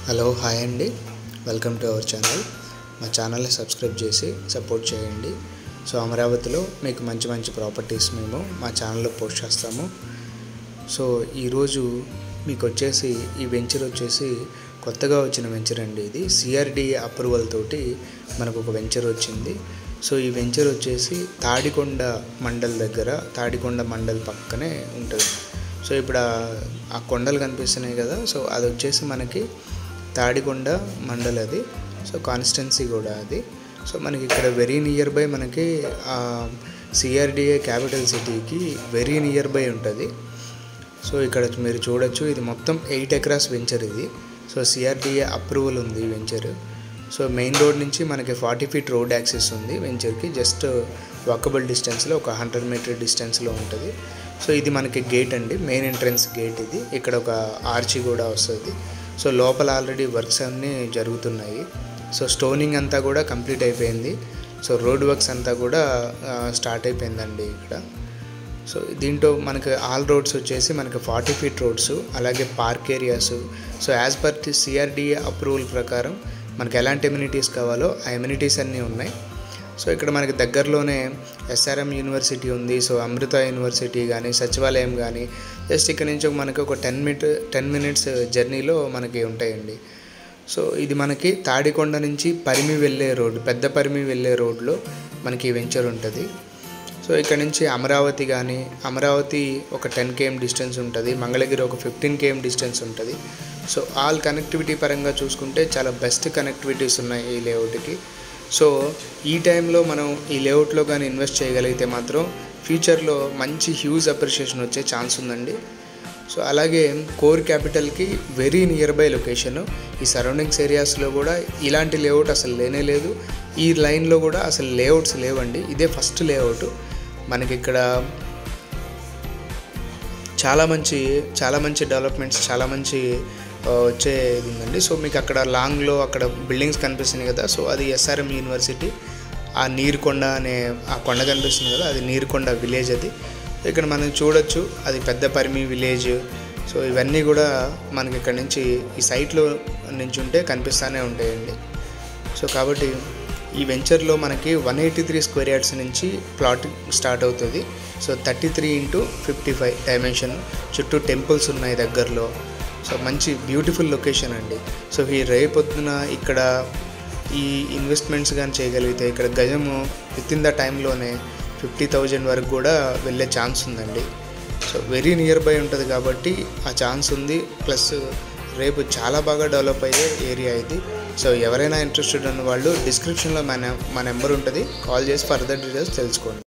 Hello hi అండి, welcome to our channel. మా ఛానల్ని సబ్స్క్రైబ్ చేసి సపోర్ట్ చేయండి. సో అమరావతిలో మీకు మంచి మంచి ప్రాపర్టీస్ మేము మా ఛానల్లో పోస్ట్ చేస్తాము. సో ఈరోజు మీకు వచ్చేసి ఈ వెంచర్ వచ్చేసి కొత్తగా వచ్చిన వెంచర్ అండి. ఇది సిఆర్డిఏ అప్రూవల్ తోటి మనకు ఒక వెంచర్ వచ్చింది. సో ఈ వెంచర్ వచ్చేసి తాడికొండ మండల్ దగ్గర, తాడికొండ మండల్ పక్కనే ఉంటుంది. సో ఇప్పుడు ఆ కొండలు కనిపిస్తున్నాయి కదా, సో అది వచ్చేసి మనకి తాడికొండ మండల్ అది. సో కాన్స్టిట్యున్సీ కూడా అది. సో మనకి ఇక్కడ వెరీ నియర్ బై మనకి సిఆర్డిఏ క్యాపిటల్ సిటీకి వెరీ నియర్ బై ఉంటుంది. సో ఇక్కడ మీరు చూడొచ్చు, ఇది మొత్తం 8 ఎకరాస్ వెంచర్ ఇది. సో సిఆర్డిఏ అప్రూవల్ ఉంది ఈ వెంచర్. సో మెయిన్ రోడ్ నుంచి మనకి 40 ఫీట్ రోడ్ యాక్సెస్ ఉంది వెంచర్కి. జస్ట్ వాకబుల్ డిస్టెన్స్లో ఒక 100 మీటర్ డిస్టెన్స్లో ఉంటుంది. సో ఇది మనకి గేట్ అండి, మెయిన్ ఎంట్రన్స్ గేట్ ఇది. ఇక్కడ ఒక ఆర్చి కూడా వస్తుంది. సో లోపల ఆల్రెడీ వర్క్స్ అన్నీ జరుగుతున్నాయి. సో స్టోనింగ్ అంతా కూడా కంప్లీట్ అయిపోయింది. సో రోడ్ వర్క్స్ అంతా కూడా స్టార్ట్ అయిపోయిందండి ఇక్కడ. సో దీంట్లో మనకి ఆల్ రోడ్స్ వచ్చేసి మనకి 40 ఫీట్ రోడ్స్, అలాగే park areas. So as per CRDA approval ప్రకారం మనకి ఎలాంటి ఎమ్యూనిటీస్ కావాలో ఆ ఎమ్యూనిటీస్ అన్నీ ఉన్నాయి. సో ఇక్కడ మనకి దగ్గరలోనే ఎస్ఆర్ఎం యూనివర్సిటీ ఉంది. సో అమృత యూనివర్సిటీ కానీ, సచివాలయం కానీ జస్ట్ ఇక్కడ నుంచి మనకి ఒక 10 మినిట్స్ జర్నీలో మనకి ఉంటాయండి. సో ఇది మనకి తాడికొండ నుంచి పరిమి వెళ్ళే రోడ్డు, పెద్ద పరిమి వెళ్ళే రోడ్లో మనకి వెంచర్ ఉంటుంది. సో ఇక్కడ నుంచి అమరావతి కానీ, అమరావతి ఒక 10 km డిస్టెన్స్ ఉంటుంది, మంగళగిరి ఒక 15 km డిస్టెన్స్ ఉంటుంది. సో ఆల్ కనెక్టివిటీ పరంగా చూసుకుంటే చాలా బెస్ట్ కనెక్టివిటీస్ ఉన్నాయి ఈ లేఅవుట్కి. సో ఈ టైంలో మనం ఈ లేఅవుట్లో కానీ ఇన్వెస్ట్ చేయగలిగితే మాత్రం ఫ్యూచర్లో మంచి హ్యూజ్ అప్రిషియేషన్ వచ్చే ఛాన్స్ ఉందండి. సో అలాగే కోర్ క్యాపిటల్కి వెరీ నియర్ బై లొకేషను. ఈ సరౌండింగ్స్ ఏరియాస్లో కూడా ఇలాంటి లేఅవుట్ అసలు లేనే లేదు. ఈ లైన్లో కూడా అసలు లేఅవుట్స్ లేవండి. ఇదే ఫస్ట్ లేఅవుట్ మనకి. ఇక్కడ చాలా మంచి డెవలప్మెంట్స్, చాలా మంచి వచ్చేది ఉందండి. సో మీకు అక్కడ లాంగ్లో అక్కడ బిల్డింగ్స్ కనిపిస్తున్నాయి కదా, సో అది ఎస్ఆర్ఎం యూనివర్సిటీ. ఆ నీరుకొండ అనే ఆ కొండ కనిపిస్తుంది కదా, అది నీరుకొండ విలేజ్ అది. ఇక్కడ మనం చూడొచ్చు, అది పెద్ద పరిమి విలేజ్. సో ఇవన్నీ కూడా మనకి ఇక్కడ నుంచి ఈ సైట్లో నుంచి ఉంటే కనిపిస్తూనే ఉంటాయండి. సో కాబట్టి ఈ వెంచర్లో మనకి 183 స్క్వేర్ యార్డ్స్ నుంచి ప్లాట్ స్టార్ట్ అవుతుంది. సో 33x55 డైమెన్షన్, చుట్టూ టెంపుల్స్ ఉన్నాయి దగ్గరలో. సో మంచి బ్యూటిఫుల్ లొకేషన్ అండి. సో ఈ రేపొద్దున ఇక్కడ ఈ ఇన్వెస్ట్మెంట్స్ కానీ చేయగలిగితే ఇక్కడ గజము విత్ ఇన్ ద టైంలోనే 50,000 వరకు కూడా వెళ్ళే ఛాన్స్ ఉందండి. సో వెరీ నియర్ బై ఉంటుంది కాబట్టి ఆ ఛాన్స్ ఉంది. ప్లస్ రేపు చాలా బాగా డెవలప్ అయ్యే ఏరియా ఇది. సో ఎవరైనా ఇంట్రెస్టెడ్ ఉన్న వాళ్ళు డిస్క్రిప్షన్లో మా నెంబర్ ఉంటుంది, కాల్ చేసి ఫర్దర్ డీటెయిల్స్ తెలుసుకోండి.